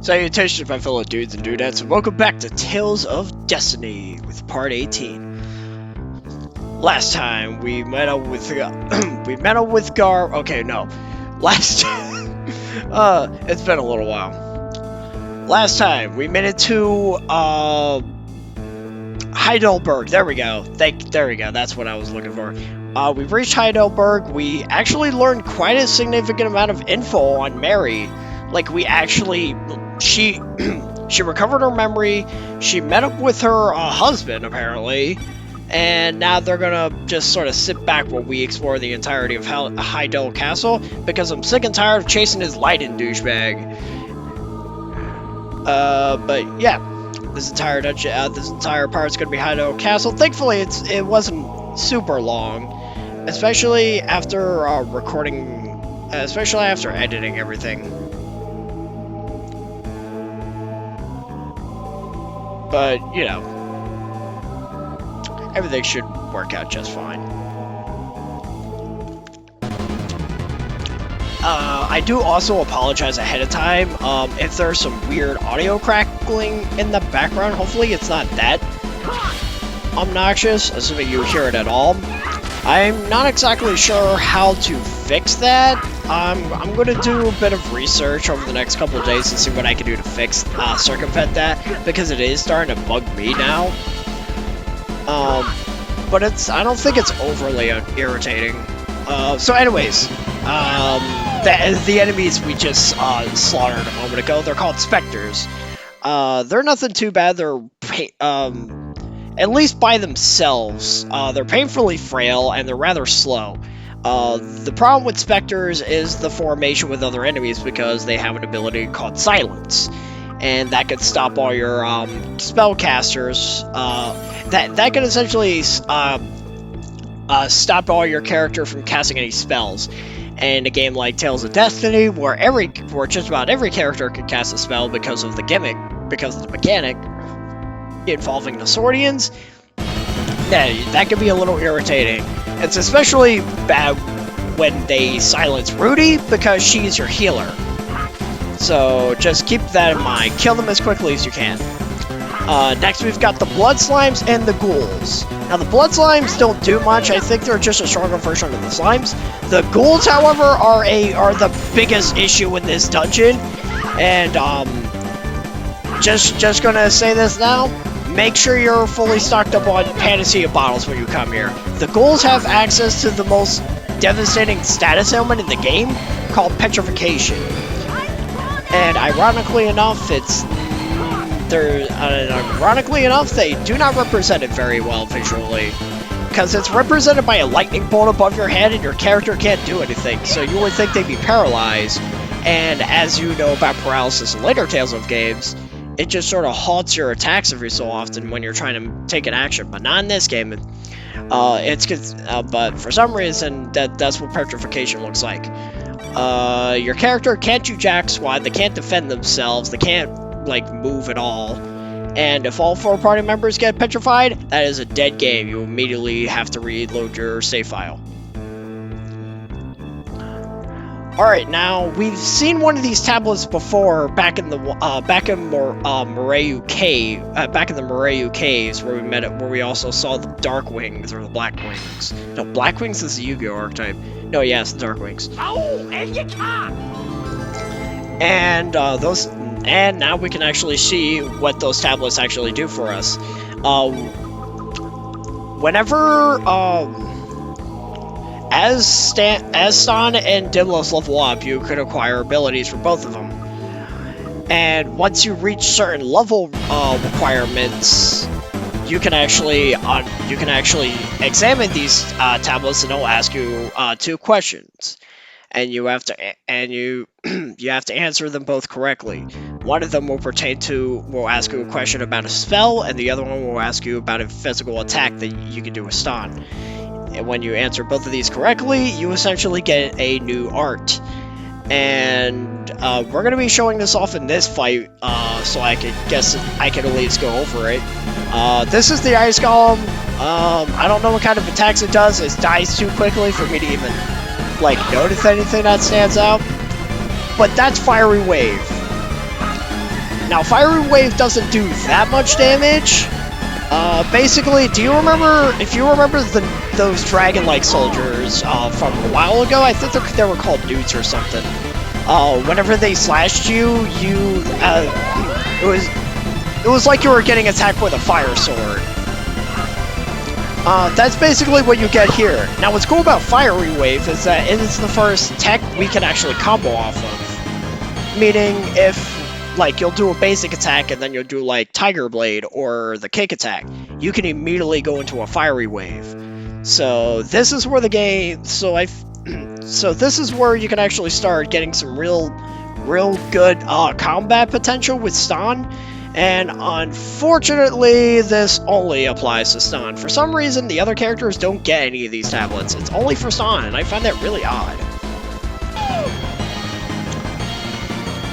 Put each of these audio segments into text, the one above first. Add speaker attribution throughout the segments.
Speaker 1: Salutations, my fellow dudes and dudettes, and welcome back to Tales of Destiny with Part 18. Last time we met up with Gar. Okay, no. Last it's been a little while. Last time we made it to Heidelberg. There we go. There we go. That's what I was looking for. We reached Heidelberg. We actually learned quite a significant amount of info on Mary. Like, she recovered her memory, she met up with her husband, apparently, and now they're gonna just sort of sit back while we explore the entirety of Heidelberg Castle, because I'm sick and tired of chasing this Lydon douchebag. But yeah, this entire part's gonna be Heidelberg Castle. Thankfully, it wasn't super long, especially after especially after editing everything. But, you know, everything should work out just fine. I do also apologize ahead of time if there's some weird audio crackling in the background. Hopefully it's not that obnoxious, assuming you hear it at all. I'm not exactly sure how to fix that. I'm going to do a bit of research over the next couple of days to see what I can do to circumvent that, because it is starting to bug me now. But I don't think it's overly irritating. So anyways, the enemies we just slaughtered a moment ago, they're called Spectres. They're nothing too bad. They're at least by themselves, they're painfully frail, and they're rather slow. The problem with Spectres is the formation with other enemies, because they have an ability called Silence. And that could stop all your spellcasters. That could essentially stop all your character from casting any spells. And a game like Tales of Destiny, where just about every character can cast a spell because of the gimmick, because of the mechanic involving the Swordians, that can be a little irritating. It's especially bad when they silence Rudy, because she's your healer. So just keep that in mind. Kill them as quickly as you can. Next we've got the Blood Slimes and the Ghouls. Now the Blood Slimes don't do much. I think they're just a stronger version of the Slimes. The Ghouls, however, are the biggest issue in this dungeon. And just gonna say this now. Make sure you're fully stocked up on Panacea bottles when you come here. The Ghouls have access to the most devastating status ailment in the game, called Petrification. And ironically enough, they do not represent it very well visually, because it's represented by a lightning bolt above your head, and your character can't do anything. So you would think they'd be paralyzed. And as you know about paralysis in later Tales of games, it just sort of halts your attacks every so often when you're trying to take an action, but not in this game. But for some reason, that's what Petrification looks like. Your character can't do jack squat, they can't defend themselves, they can't, like, move at all. And if all 4 party members get petrified, that is a dead game. You immediately have to reload your save file. Alright, now, we've seen one of these tablets before back in the Morayu Caves, where we also saw the Dark Wings, or the Black Wings. No, Black Wings is the Yu-Gi-Oh archetype. No, yes, the Dark Wings. Oh, and you talk! And now we can actually see what those tablets actually do for us. Whenever, As Stan and Dimlos level up, you could acquire abilities for both of them. And once you reach certain level requirements, you can actually examine these tablets, and it'll ask you 2 questions, and you have to answer them both correctly. One of them will ask you a question about a spell, and the other one will ask you about a physical attack that you can do with Stan. And when you answer both of these correctly, you essentially get a new art. And we're going to be showing this off in this fight, so I can at least go over it. This is the Ice Golem. I don't know what kind of attacks it does. It dies too quickly for me to even, like, notice anything that stands out. But that's Fiery Wave. Now, Fiery Wave doesn't do that much damage. Basically, do you remember, if you remember those dragon-like soldiers from a while ago? I think they were called newts or something. Whenever they slashed you, it was like you were getting attacked with a fire sword. That's basically what you get here. Now, what's cool about Fiery Wave is that it is the first tech we can actually combo off of. Meaning, if, like, you'll do a basic attack and then you'll do, like, Tiger Blade or the Kick Attack, you can immediately go into a Fiery Wave. So, this is where the game... So, this is where you can actually start getting some real good combat potential with Ston. And unfortunately, this only applies to Ston. For some reason, the other characters don't get any of these tablets. It's only for Ston, and I find that really odd.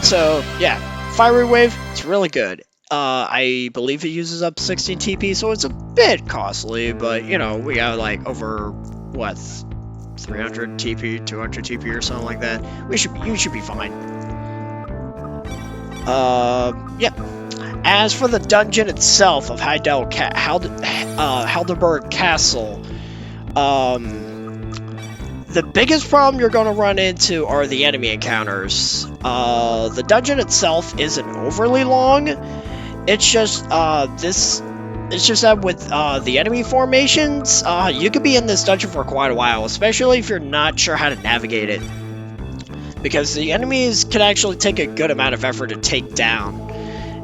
Speaker 1: So, yeah, Fiery Wave, it's really good. I believe it uses up 16 TP, so it's a bit costly, but, you know, we got, like, over, what, 300 TP, 200 TP or something like that. You should be fine. Yeah. As for the dungeon itself of Heidelberg Castle, the biggest problem you're going to run into are the enemy encounters. The dungeon itself isn't overly long. It's just that with the enemy formations, you could be in this dungeon for quite a while, especially if you're not sure how to navigate it. Because the enemies can actually take a good amount of effort to take down.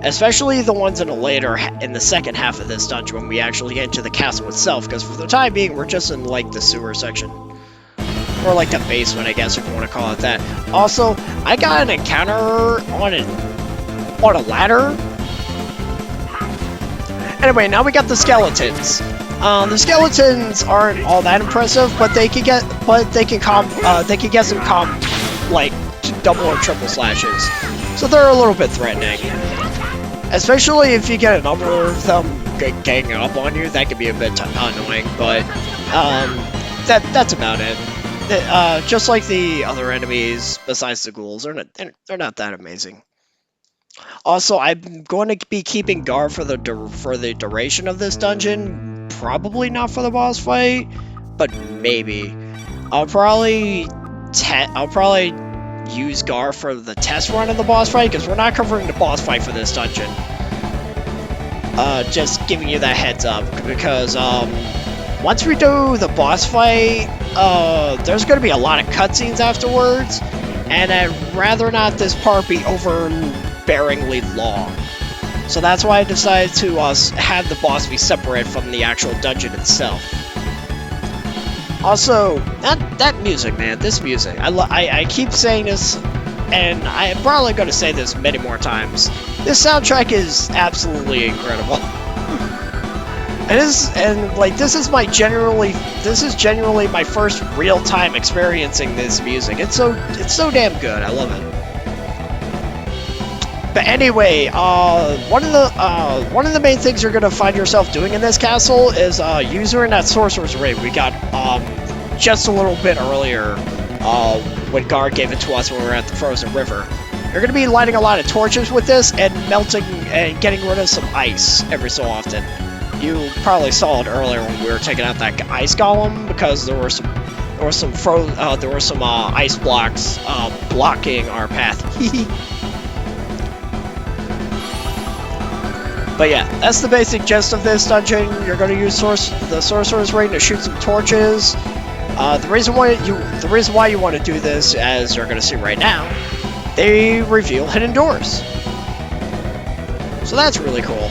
Speaker 1: Especially the ones in the second half of this dungeon when we actually get into the castle itself, because for the time being, we're just in, like, the sewer section. Or, like, the basement, I guess, if you want to call it that. Also, I got an encounter on a ladder. Anyway, now we got the skeletons. The skeletons aren't all that impressive, but they can get some like, double or triple slashes. So they're a little bit threatening. Especially if you get a number of them ganging up on you, that can be a bit annoying, but that's about it. Just like the other enemies, besides the ghouls, they're not that amazing. Also, I'm going to be keeping guard for the duration of this dungeon. Probably not for the boss fight, but maybe. I'll probably use Gar for the test run of the boss fight, because we're not covering the boss fight for this dungeon. Just giving you that heads up, because once we do the boss fight, there's going to be a lot of cutscenes afterwards, and I'd rather not this part be overbearingly long. So that's why I decided to have the boss be separate from the actual dungeon itself. Also, that music, man, this music, I keep saying this, and I'm probably going to say this many more times. This soundtrack is absolutely incredible. This is genuinely my first real-time experiencing this music. It's so damn good. I love it. But anyway, one of the main things you're gonna find yourself doing in this castle is using that sorcerer's ring we got just a little bit earlier when Guard gave it to us when we were at the frozen river. You're gonna be lighting a lot of torches with this and melting and getting rid of some ice every so often. You probably saw it earlier when we were taking out that ice golem, because there were some ice blocks blocking our path. But yeah, that's the basic gist of this dungeon. You're going to use the sorcerer's ring to shoot some torches. The reason why you want to do this, as you're going to see right now, they reveal hidden doors. So that's really cool.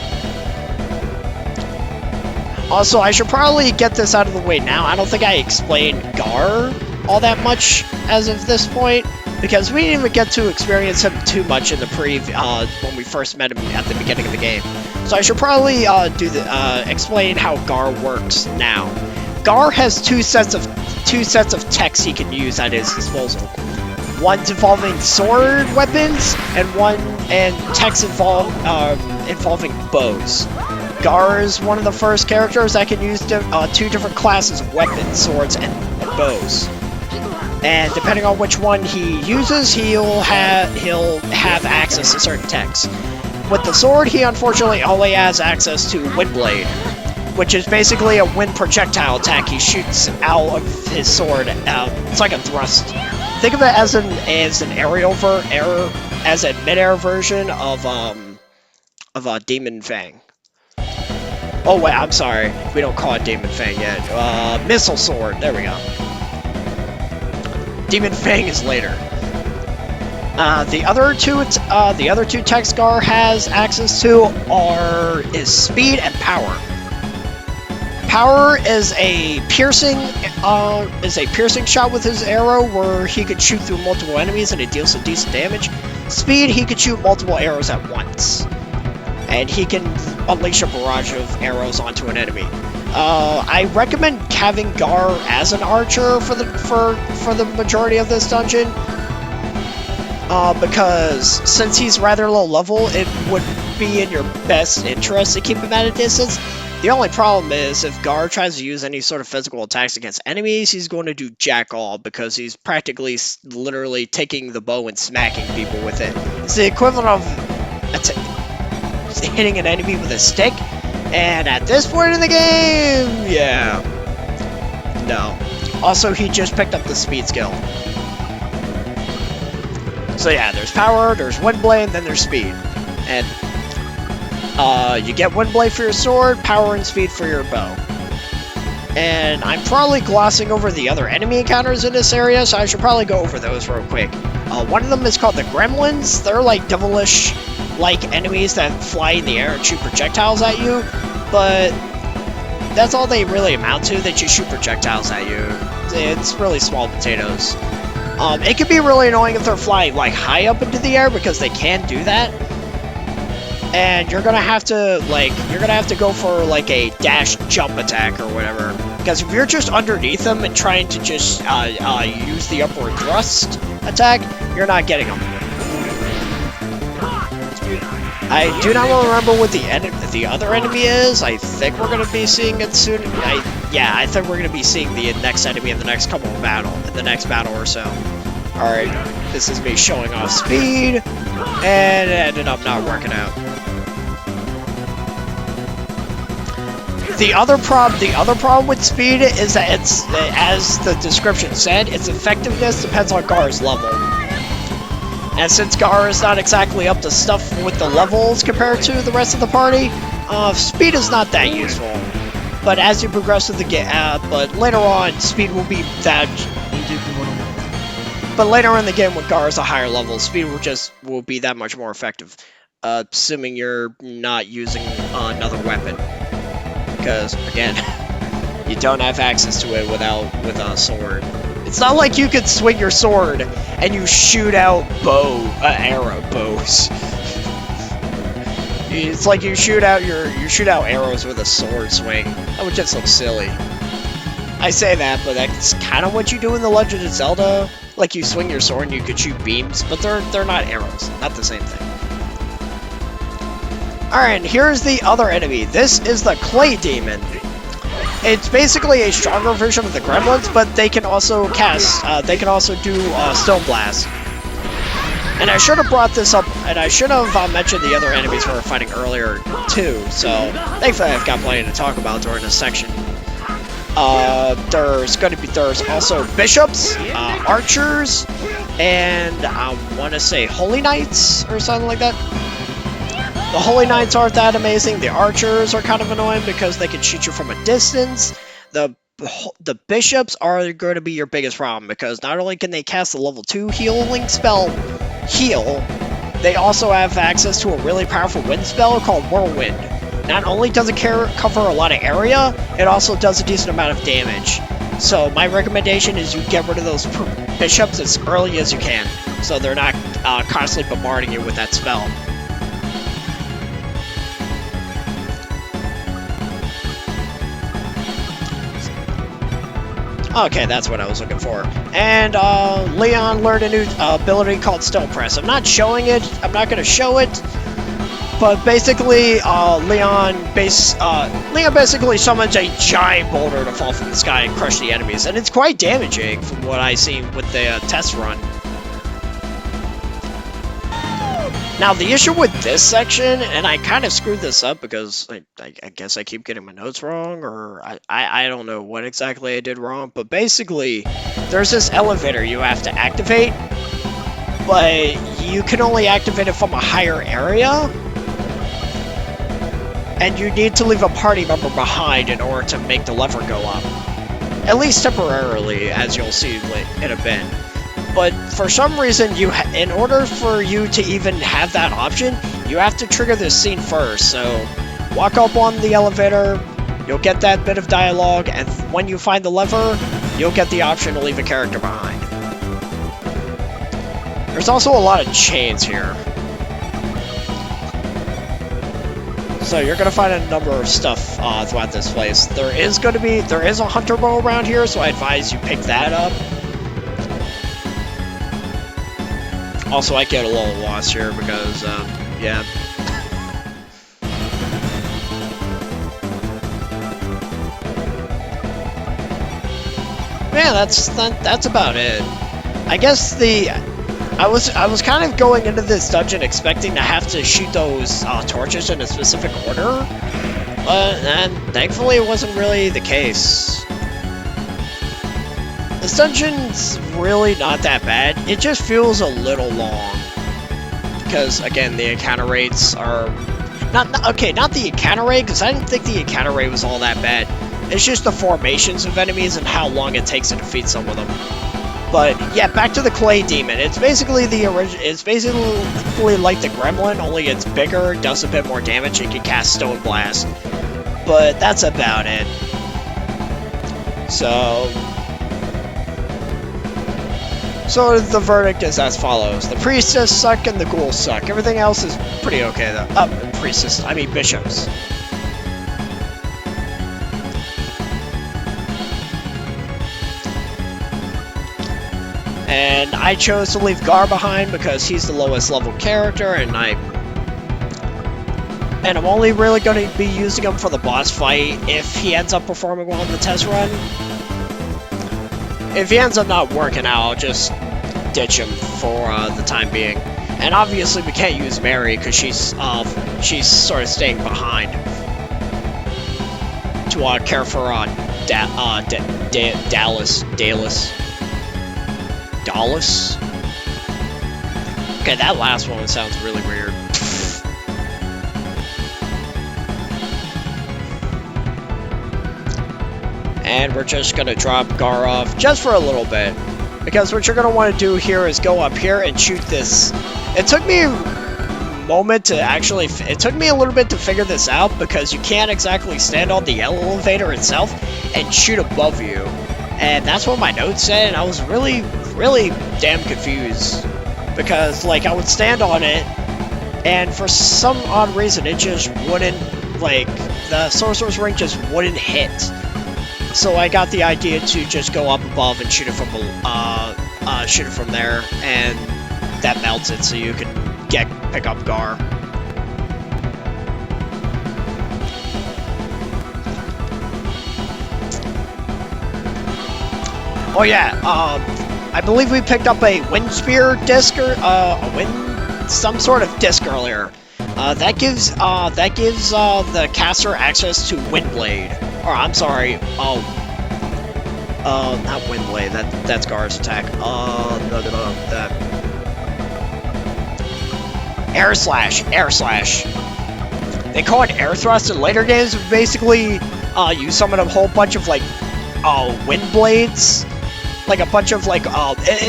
Speaker 1: Also, I should probably get this out of the way now. I don't think I explained Gar all that much as of this point, because we didn't even get to experience him too much in the when we first met him at the beginning of the game. So I should probably explain how Gar works now. Gar has two sets of techs he can use at his disposal. One's involving sword weapons, and techs involving bows. Gar is one of the first characters that can use two different classes of weapons, swords, and bows. And depending on which one he uses, he'll have access to certain techs. With the sword, he unfortunately only has access to Windblade, which is basically a wind projectile attack he shoots out of his sword. It's like a thrust. Think of it as an mid-air version of Demon Fang. Oh wait, I'm sorry. We don't call it Demon Fang yet. Missile Sword. There we go. Demon Fang is later. The other two techs Gar has access to is speed and power. Power is a piercing shot with his arrow, where he could shoot through multiple enemies and it deals some decent damage. Speed, he could shoot multiple arrows at once, and he can unleash a barrage of arrows onto an enemy. I recommend having Gar as an archer for the majority of this dungeon, because since he's rather low level, it would be in your best interest to keep him at a distance. The only problem is, if Gar tries to use any sort of physical attacks against enemies, he's going to do jack all, because he's practically literally taking the bow and smacking people with it. It's the equivalent of hitting an enemy with a stick, and at this point in the game, yeah. No. Also, he just picked up the speed skill. So yeah, there's power, there's Windblade, and then there's speed. And you get Windblade for your sword, power and speed for your bow. And I'm probably glossing over the other enemy encounters in this area, so I should probably go over those real quick. One of them is called the Gremlins. They're like devilish-like enemies that fly in the air and shoot projectiles at you, but that's all they really amount to. They just shoot projectiles at you. It's really small potatoes. It can be really annoying if they're flying like high up into the air, because they can do that. And you're gonna have to go for like a dash jump attack or whatever. Because if you're just underneath them and trying to just use the upward thrust attack, you're not getting them. I do not remember what the other enemy is. I think we're gonna be seeing it soon. I think we're gonna be seeing the next enemy in the next battle or so. Alright, this is me showing off speed, and it ended up not working out. The other problem with speed is that it's, as the description said, its effectiveness depends on Gar's level. And since Gar is not exactly up to stuff with the levels compared to the rest of the party, speed is not that useful. But as you progress through the game, but later on, speed will be that. But later in the game, when Gar is a higher level, speed will be that much more effective, assuming you're not using another weapon. Because again, you don't have access to it with a sword. It's not like you could swing your sword and you shoot out arrow bows. It's like you shoot out arrows with a sword swing. That would just look silly. I say that, but that's kind of what you do in The Legend of Zelda. Like, you swing your sword and you could shoot beams, but they're not arrows. Not the same thing. Alright, and here's the other enemy. This is the Clay Demon. It's basically a stronger version of the Gremlins, but they can also do Stone Blast. And I should have brought this up, and I should have mentioned the other enemies we were fighting earlier, too. So, thankfully I've got plenty to talk about during this section. There's also bishops, archers, and I want to say holy knights or something like that. The holy knights aren't that amazing. The archers are kind of annoying because they can shoot you from a distance. The bishops are going to be your biggest problem, because not only can they cast the level 2 healing spell Heal, they also have access to a really powerful wind spell called Whirlwind. Not only does it cover a lot of area, it also does a decent amount of damage. So my recommendation is you get rid of those bishops as early as you can, so they're not constantly bombarding you with that spell. Okay, that's what I was looking for. And Leon learned a new ability called Stone Press. I'm not showing it. I'm not going to show it. But basically, Leon basically summons a giant boulder to fall from the sky and crush the enemies, and it's quite damaging from what I see with the test run. Now, the issue with this section, and I kind of screwed this up because I guess I keep getting my notes wrong, or I don't know what exactly I did wrong, but basically, there's this elevator you have to activate, but you can only activate it from a higher area, and you need to leave a party member behind in order to make the lever go up. At least temporarily, as you'll see in a bit. But for some reason, in order for you to even have that option, you have to trigger this scene first. So, walk up on the elevator, you'll get that bit of dialogue, and when you find the lever, you'll get the option to leave a character behind. There's also a lot of chains here. So you're gonna find a number of stuff throughout this place. There is a hunter bow around here, so I advise you pick that up. Also, I get a little lost here because, yeah. Man, that's about it. I guess I was kind of going into this dungeon expecting to have to shoot those torches in a specific order, and thankfully it wasn't really the case. This dungeon's really not that bad. It just feels a little long. Because, again, the encounter rates are... Not the encounter rate, because I didn't think the encounter rate was all that bad. It's just the formations of enemies and how long it takes to defeat some of them. But, yeah, back to the Clay Demon. It's basically it's basically like the Gremlin, only it's bigger, does a bit more damage, and can cast Stone Blast. But that's about it. So the verdict is as follows. The priestess suck and the ghouls suck. Everything else is pretty okay though. Bishops. And I chose to leave Gar behind because he's the lowest level character, and I'm only really going to be using him for the boss fight if he ends up performing well in the test run. If he ends up not working out, I'll just ditch him for the time being. And obviously we can't use Mary because she's sort of staying behind to care for Dallas. Okay, that last one sounds really weird. And we're just going to drop Gar off just for a little bit. Because what you're going to want to do here is go up here and shoot this. It took me a moment to actually... It took me a little bit to figure this out because you can't exactly stand on the elevator itself and shoot above you. And that's what my notes said, and I was really, really damn confused. Because, like, I would stand on it, and for some odd reason, it just wouldn't, like, the Sorcerer's Ring just wouldn't hit. So I got the idea to just go up above and shoot it from there, and that melts it so you can pick up Gar. Oh yeah, I believe we picked up a wind spear disc or some sort of disc earlier. That gives the caster access to Windblade. Or I'm sorry, not Windblade. That's Gar's attack. Air Slash. They call it Air Thrust in later games. Basically, you summon a whole bunch of like wind blades. Like a bunch of like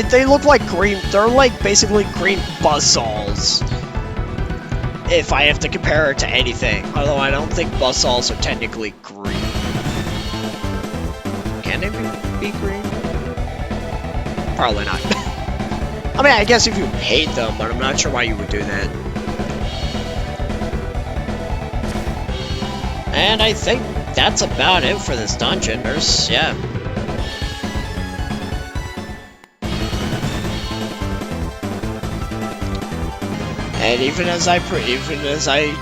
Speaker 1: they look like green. They're like basically green buzzsaws. If I have to compare it to anything, although I don't think buzzsaws are technically green. Can they be green? Probably not. I mean, I guess if you paint them, but I'm not sure why you would do that. And I think that's about it for this dungeon. Yeah. And even as I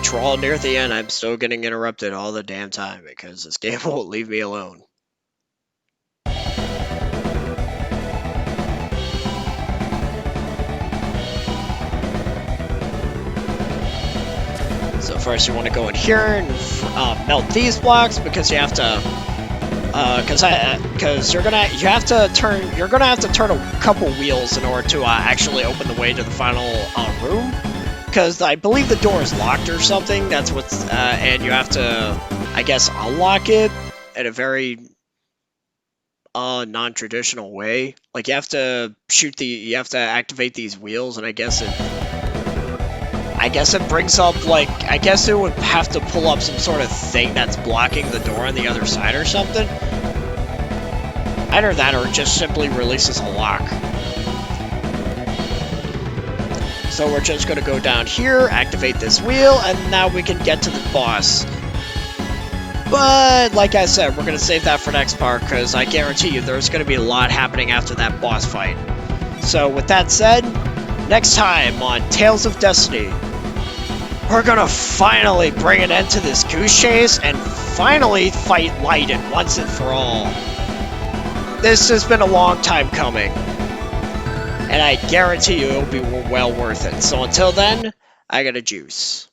Speaker 1: draw near the end, I'm still getting interrupted all the damn time because this game won't leave me alone. first you want to go in here and melt these blocks because you have to, because you're gonna have to turn a couple wheels in order to actually open the way to the final room. Because I believe the door is locked or something. That's what's and you have to, I guess, unlock it in a very non-traditional way. Like you have to activate these wheels, and I guess it brings up, like, I guess it would have to pull up some sort of thing that's blocking the door on the other side or something. Either that or it just simply releases a lock. So we're just going to go down here, activate this wheel, and now we can get to the boss. But, like I said, we're going to save that for next part, because I guarantee you there's going to be a lot happening after that boss fight. So, with that said, next time on Tales of Destiny, we're going to finally bring an end to this goose chase, and finally fight Lydon once and for all. This has been a long time coming, and I guarantee you it'll be well worth it. So until then, I got a juice.